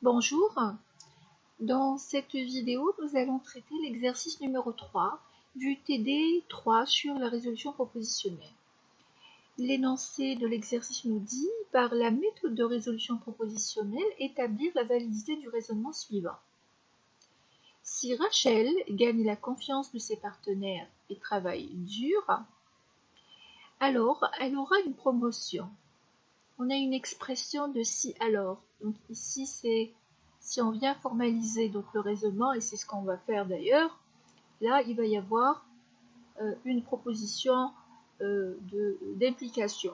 Bonjour, dans cette vidéo, nous allons traiter l'exercice numéro 3 du TD 3 sur la résolution propositionnelle. L'énoncé de l'exercice nous dit, par la méthode de résolution propositionnelle, établir la validité du raisonnement suivant. Si Rachel gagne la confiance de ses partenaires et travaille dur, alors elle aura une promotion. On a une expression de si alors. Donc ici, c'est si on vient formaliser donc le raisonnement, et c'est ce qu'on va faire d'ailleurs, là, il va y avoir une proposition d'implication.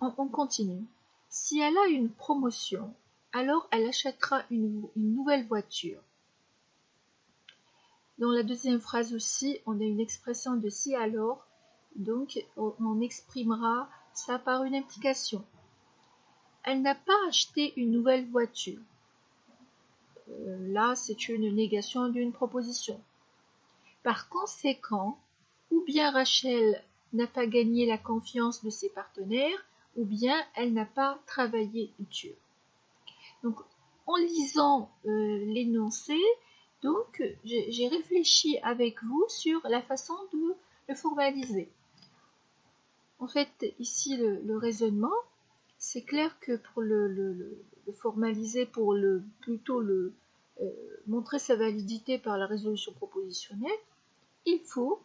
On continue. Si elle a une promotion, alors elle achètera une nouvelle voiture. Dans la deuxième phrase aussi, on a une expression de si alors, donc on exprimera ça par une implication. Elle n'a pas acheté une nouvelle voiture. Là, c'est une négation d'une proposition. Par conséquent, ou bien Rachel n'a pas gagné la confiance de ses partenaires, ou bien elle n'a pas travaillé dur. Donc, en lisant l'énoncé, donc j'ai réfléchi avec vous sur la façon de le formaliser. En fait, ici, le raisonnement, c'est clair que pour le formaliser, pour plutôt montrer sa validité par la résolution propositionnelle, il faut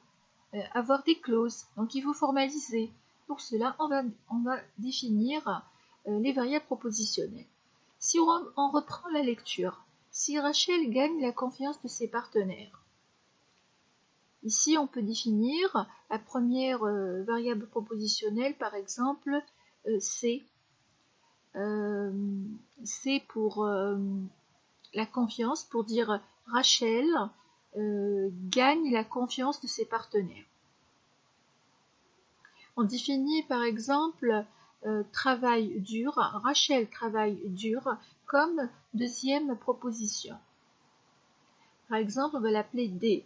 avoir des clauses. Donc il faut formaliser. Pour cela, on va définir les variables propositionnelles. Si on reprend la lecture, si Rachel gagne la confiance de ses partenaires, ici, on peut définir la première variable propositionnelle, par exemple, C. C'est pour la confiance, pour dire Rachel gagne la confiance de ses partenaires. On définit par exemple travail dur, Rachel travaille dur comme deuxième proposition. Par exemple, on va l'appeler D.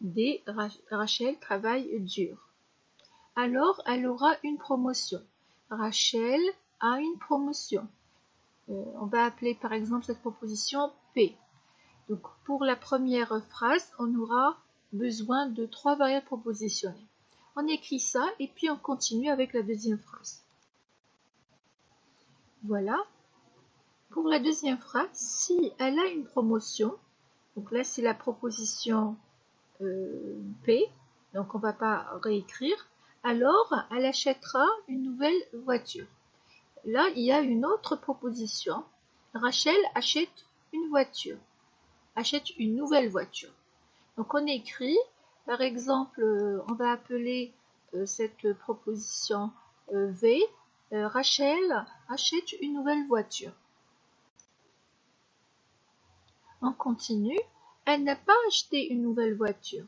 D, Rachel travaille dur. Alors, elle aura une promotion. Rachel a une promotion. On va appeler par exemple cette proposition P. Donc pour la première phrase, on aura besoin de 3 variables propositionnelles. On écrit ça et puis on continue avec la deuxième phrase. Voilà. Pour la deuxième phrase, si elle a une promotion, donc là c'est la proposition P, donc on ne va pas réécrire, alors elle achètera une nouvelle voiture. Là, il y a une autre proposition. Rachel achète une voiture, achète une nouvelle voiture. Donc on écrit, par exemple, on va appeler cette proposition V, Rachel achète une nouvelle voiture. On continue, elle n'a pas acheté une nouvelle voiture.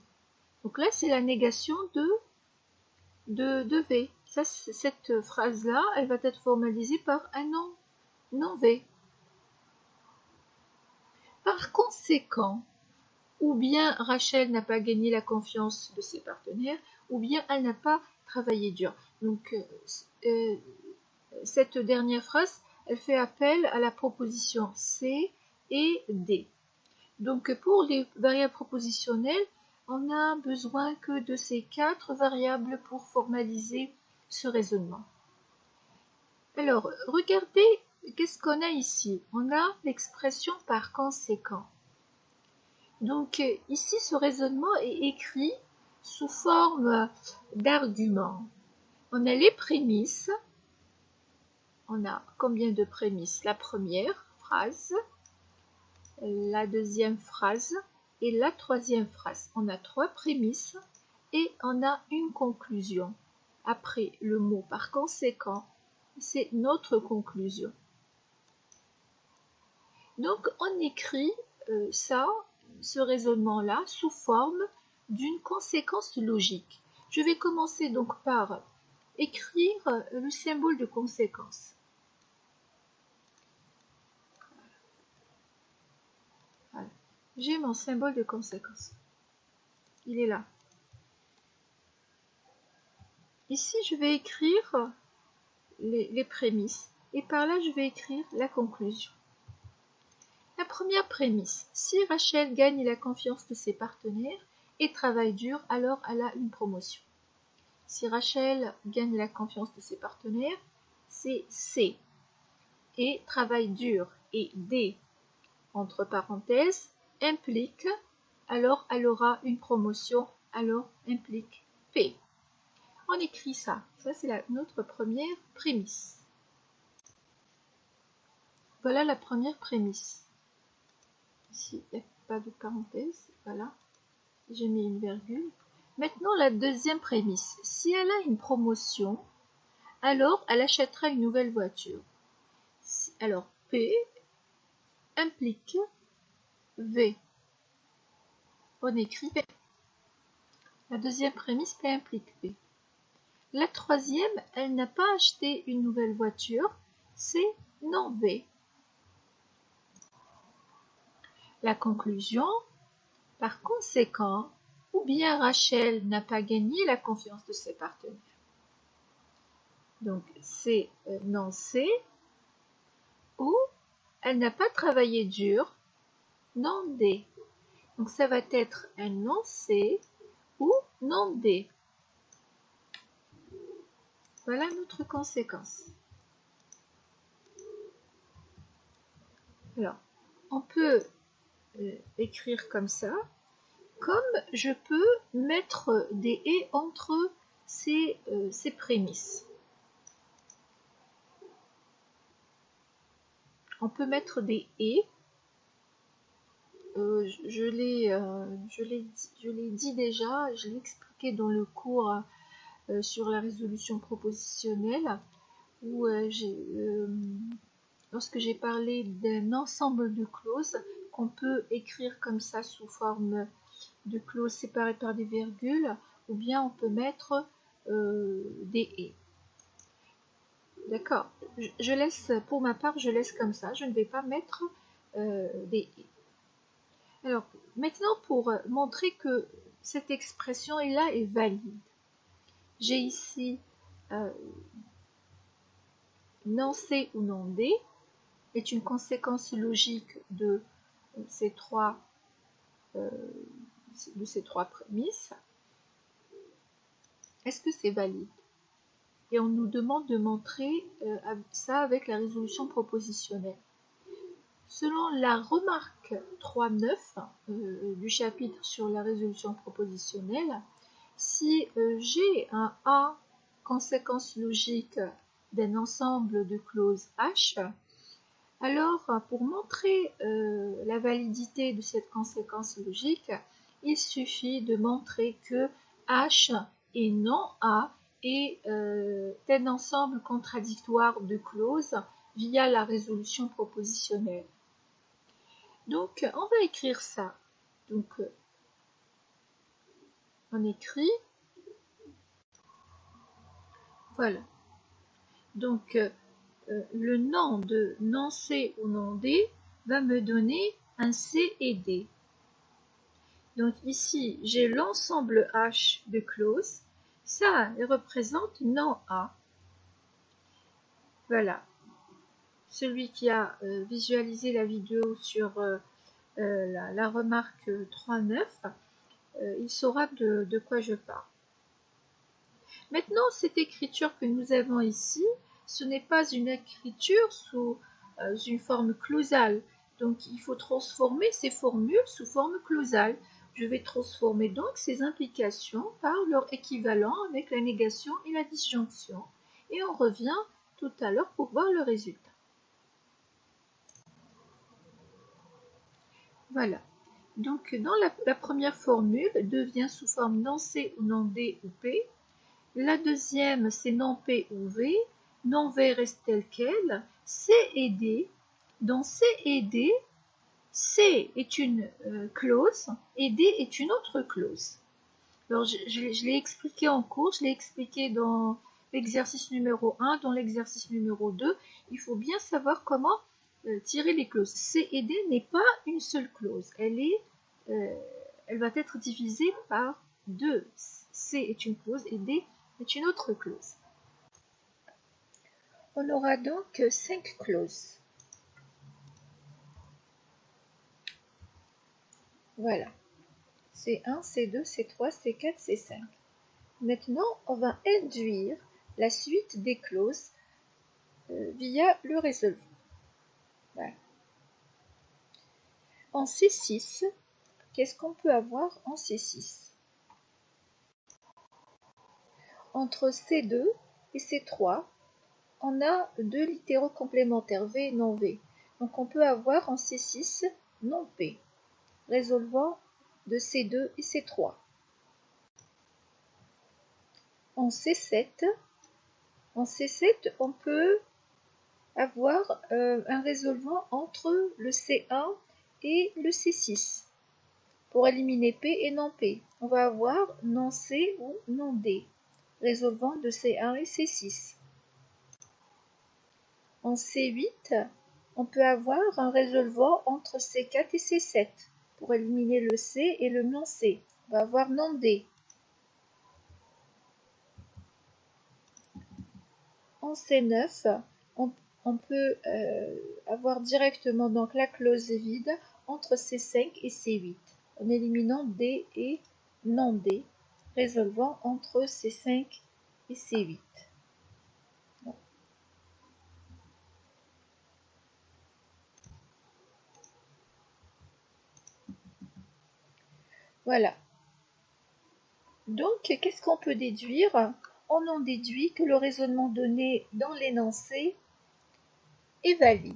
Donc là, c'est la négation de V. Ça, cette phrase-là, elle va être formalisée par un non V. Par conséquent, ou bien Rachel n'a pas gagné la confiance de ses partenaires, ou bien elle n'a pas travaillé dur. Donc, cette dernière phrase, elle fait appel à la proposition C et D. Donc, pour les variables propositionnelles, on n'a besoin que de ces 4 variables pour formaliser ce raisonnement. Alors, regardez, qu'est-ce qu'on a ici? On a l'expression par conséquent. Donc ici, ce raisonnement est écrit sous forme d'argument. On a les prémices. On a combien de prémices? La première phrase, la deuxième phrase et la troisième phrase. On a 3 prémices et on a une conclusion. Après le mot par conséquent, c'est notre conclusion. Donc on écrit ce raisonnement-là sous forme d'une conséquence logique. Je vais commencer donc par écrire le symbole de conséquence. Voilà. J'ai mon symbole de conséquence. Il est là. Ici, je vais écrire les prémices. et par là je vais écrire la conclusion. La première prémisse, si Rachel gagne la confiance de ses partenaires et travaille dur, alors elle a une promotion. Si Rachel gagne la confiance de ses partenaires, c'est C. Et travaille dur et D, entre parenthèses, implique, alors elle aura une promotion, alors implique P. On écrit ça. Ça, c'est notre première prémisse. Voilà la première prémisse. Ici, il n'y a pas de parenthèse. Voilà. J'ai mis une virgule. Maintenant, la deuxième prémisse. Si elle a une promotion, alors elle achètera une nouvelle voiture. Alors, P implique V. On écrit P. La deuxième prémisse, P implique V. La troisième, elle n'a pas acheté une nouvelle voiture, c'est non V. La conclusion, par conséquent, ou bien Rachel n'a pas gagné la confiance de ses partenaires. Donc c'est non C, ou elle n'a pas travaillé dur, non D. Donc ça va être un non C ou non D. Voilà notre conséquence. Alors, on peut écrire comme ça, comme je peux mettre des et entre ces prémisses. On peut mettre des et. Je l'ai dit déjà, je l'ai expliqué dans le cours sur la résolution propositionnelle, où lorsque j'ai parlé d'un ensemble de clauses qu'on peut écrire comme ça sous forme de clauses séparées par des virgules, ou bien on peut mettre des et. D'accord, je laisse, pour ma part, je laisse comme ça, je ne vais pas mettre des et. Alors, maintenant, pour montrer que cette expression-là est valide, j'ai ici non C ou non D est une conséquence logique de ces trois prémisses. Est-ce que c'est valide? Et on nous demande de montrer ça avec la résolution propositionnelle. Selon la remarque 3.9 du chapitre sur la résolution propositionnelle, si j'ai un A conséquence logique d'un ensemble de clauses H, alors pour montrer la validité de cette conséquence logique, il suffit de montrer que H et non A est un ensemble contradictoire de clauses via la résolution propositionnelle. Donc, on va écrire ça. Donc, on écrit. Voilà. Donc, le nom de non C ou non D va me donner un C et D. Donc, ici, j'ai l'ensemble H de clauses. Ça représente non A. Voilà. Celui qui a visualisé la vidéo sur la remarque 3.9, il saura de quoi je parle. Maintenant, cette écriture que nous avons ici, ce n'est pas une écriture sous une forme clausale. Donc, il faut transformer ces formules sous forme clausale. Je vais transformer donc ces implications par leur équivalent avec la négation et la disjonction. Et on revient tout à l'heure pour voir le résultat. Voilà. Donc, dans la première formule devient sous forme non C ou non D ou P. La deuxième, c'est non P ou V. Non V reste tel quel. C et D. Dans C et D, C est une clause et D est une autre clause. Alors, je l'ai expliqué en cours, je l'ai expliqué dans l'exercice numéro 1, dans l'exercice numéro 2. Il faut bien savoir comment tirer les clauses. C et D n'est pas une seule clause. Elle va être divisée par deux. C est une clause et D est une autre clause. On aura donc 5 clauses. Voilà. C1, C2, C3, C4, C5. Maintenant, on va induire la suite des clauses via le résolvant. Voilà. En C6, qu'est-ce qu'on peut avoir en C6? Entre C2 et C3, on a deux littéraux complémentaires, V et non V. Donc on peut avoir en C6 non P, résolvant de C2 et C3. En C7, on peut avoir un résolvant entre le C1 et le C6. Pour éliminer P et non P, on va avoir non C ou non D, résolvant de C1 et C6. En C8, on peut avoir un résolvant entre C4 et C7. Pour éliminer le C et le non C, on va avoir non D. En C9, on peut avoir directement donc la clause vide entre C5 et C8, en éliminant D et non D, résolvant entre C5 et C8. Bon. Voilà. Donc, qu'est-ce qu'on peut déduire? On en déduit que le raisonnement donné dans l'énoncé est valide.